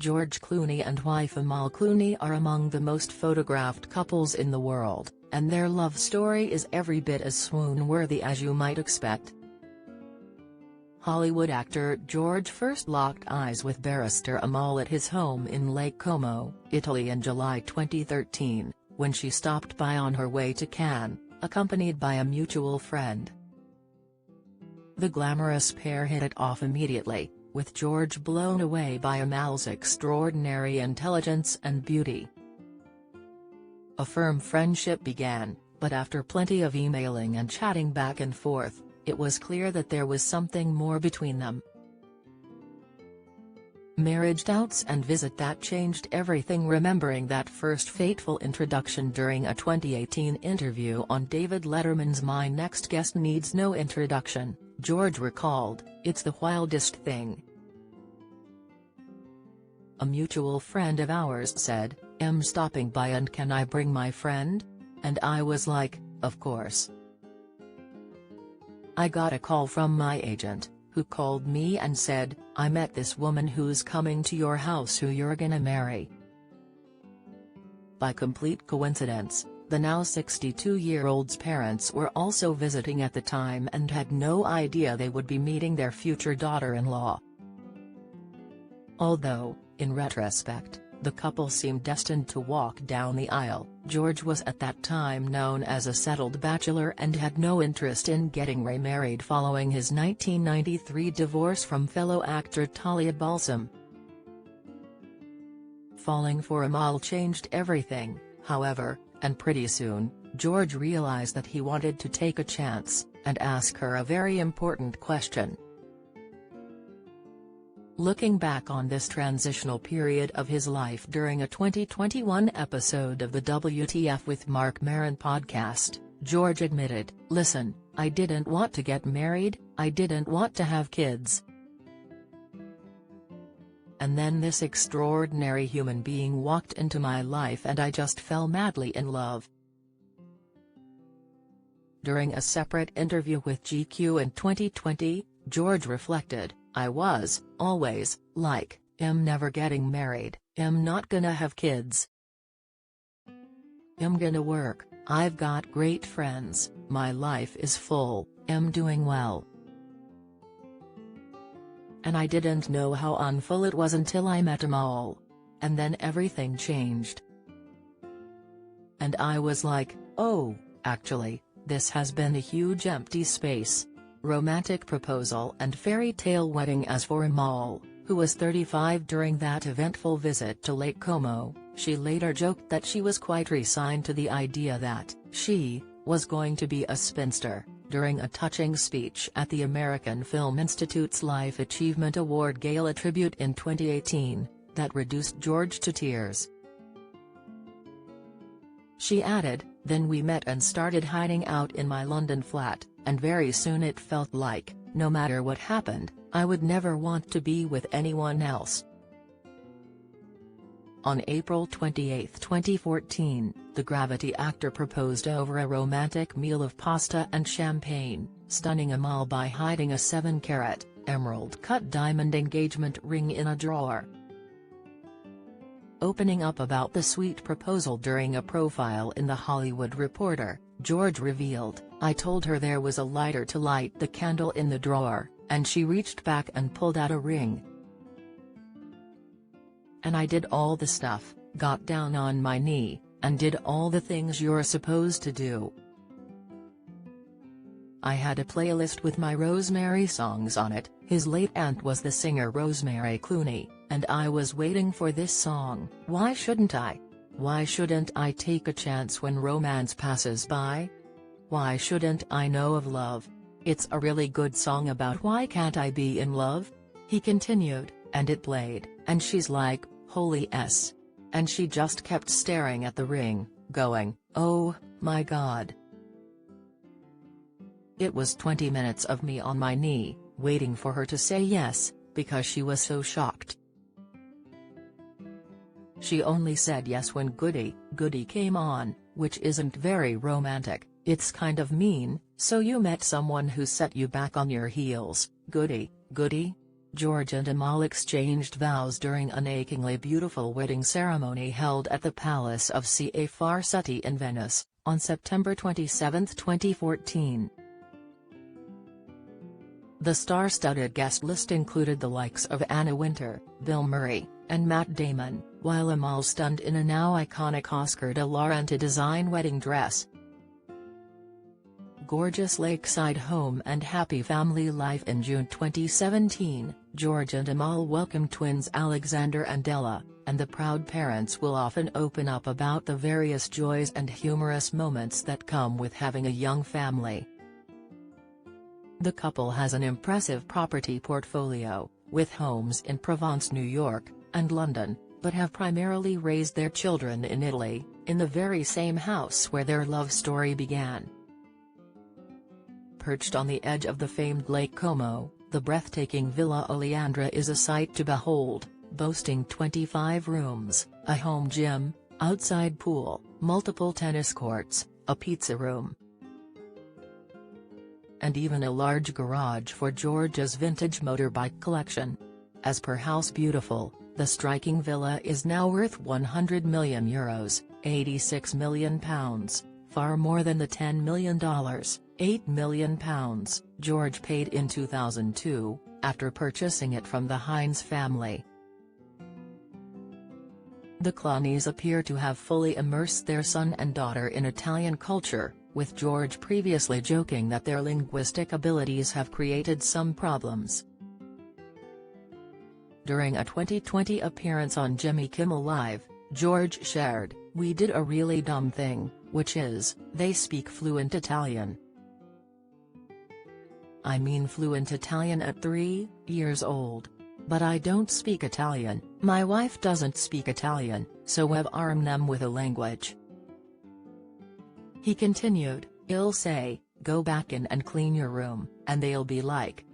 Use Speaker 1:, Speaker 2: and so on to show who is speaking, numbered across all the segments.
Speaker 1: George Clooney and wife Amal Clooney are among the most photographed couples in the world, and their love story is every bit as swoon-worthy as you might expect. Hollywood actor George first locked eyes with barrister Amal at his home in Lake Como, Italy in July 2013, when she stopped by on her way to Cannes, accompanied by a mutual friend. The glamorous pair hit it off immediately, with George blown away by Amal's extraordinary intelligence and beauty. A firm friendship began, but after plenty of emailing and chatting back and forth, it was clear that there was something more between them. Marriage doubts and visit that changed everything. Remembering that first fateful introduction during a 2018 interview on David Letterman's My Next Guest Needs No Introduction, George recalled, "It's the wildest thing. A mutual friend of ours said, 'I'm stopping by and can I bring my friend?' And I was like, of course. I got a call from my agent, who called me and said, 'I met this woman who's coming to your house who you're gonna marry.'" By complete coincidence, the now 62-year-old's parents were also visiting at the time and had no idea they would be meeting their future daughter-in-law. Although, in retrospect, the couple seemed destined to walk down the aisle, George was at that time known as a settled bachelor and had no interest in getting remarried following his 1993 divorce from fellow actor Talia Balsam. Falling for Amal changed everything, however, and pretty soon, George realized that he wanted to take a chance, and ask her a very important question. Looking back on this transitional period of his life during a 2021 episode of the WTF with Marc Maron podcast, George admitted, "Listen, I didn't want to get married, I didn't want to have kids. And then this extraordinary human being walked into my life and I just fell madly in love." During a separate interview with GQ in 2020, George reflected, "I was, always, like, I'm never getting married, I'm not gonna have kids. I'm gonna work, I've got great friends, my life is full, I'm doing well. And I didn't know how unfull it was until I met Amal. And then everything changed. And I was like, oh, actually, this has been a huge empty space." Romantic proposal and fairy tale wedding. As for Amal, who was 35 during that eventful visit to Lake Como, she later joked that she was quite resigned to the idea that she was going to be a spinster, during a touching speech at the American Film Institute's Life Achievement Award Gala tribute in 2018, that reduced George to tears. She added, "Then we met and started hiding out in my London flat, and very soon it felt like, no matter what happened, I would never want to be with anyone else." On April 28, 2014, the Gravity actor proposed over a romantic meal of pasta and champagne, stunning Amal by hiding a 7-carat, emerald-cut diamond engagement ring in a drawer. Opening up about the sweet proposal during a profile in The Hollywood Reporter, George revealed, "I told her there was a lighter to light the candle in the drawer, and she reached back and pulled out a ring. And I did all the stuff, got down on my knee, and did all the things you're supposed to do. I had a playlist with my Rosemary songs on it." His late aunt was the singer Rosemary Clooney, "and I was waiting for this song. Why shouldn't I? Why shouldn't I take a chance when romance passes by? Why shouldn't I know of love? It's a really good song about why can't I be in love?" He continued, and it played, and she's like, "Holy S." And she just kept staring at the ring, going, "Oh, my God." "It was 20 minutes of me on my knee, waiting for her to say yes, because she was so shocked. She only said yes when Goody, Goody came on, which isn't very romantic, it's kind of mean, so you met someone who set you back on your heels, Goody, Goody?" George and Amal exchanged vows during an achingly beautiful wedding ceremony held at the Palace of Ca' Farsutta in Venice, on September 27, 2014. The star-studded guest list included the likes of Anna Wintour, Bill Murray, and Matt Damon, while Amal stunned in a now iconic Oscar de la Renta design wedding dress. Gorgeous lakeside home and happy family life. In June 2017, George and Amal welcomed twins Alexander and Ella, and the proud parents will often open up about the various joys and humorous moments that come with having a young family. The couple has an impressive property portfolio, with homes in Provence, New York, and London, but have primarily raised their children in Italy, in the very same house where their love story began. Perched on the edge of the famed Lake Como, the breathtaking Villa Oleandra is a sight to behold, boasting 25 rooms, a home gym, outside pool, multiple tennis courts, a pizza room, and even a large garage for George's vintage motorbike collection. As per House Beautiful, the striking villa is now worth €100 million, £86 million, far more than the $10 million, £8 million, George paid in 2002, after purchasing it from the Hines family. The Clooneys appear to have fully immersed their son and daughter in Italian culture, with George previously joking that their linguistic abilities have created some problems. During a 2020 appearance on Jimmy Kimmel Live, George shared, "We did a really dumb thing, which is, they speak fluent Italian. I mean fluent Italian at 3 years old. But I don't speak Italian, my wife doesn't speak Italian, so we've armed them with a language." He continued, "I'll say, go back in and clean your room, and they'll be like,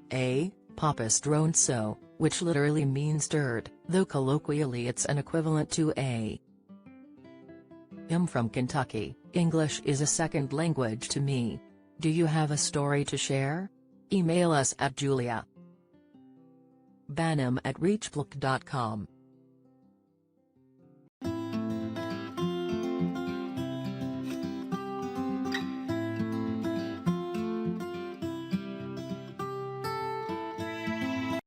Speaker 1: Papa stronzo," which literally means turd, though colloquially it's an equivalent to I'm from Kentucky, English is a second language to me. Do you have a story to share? Email us at julia.banham@reachblock.com.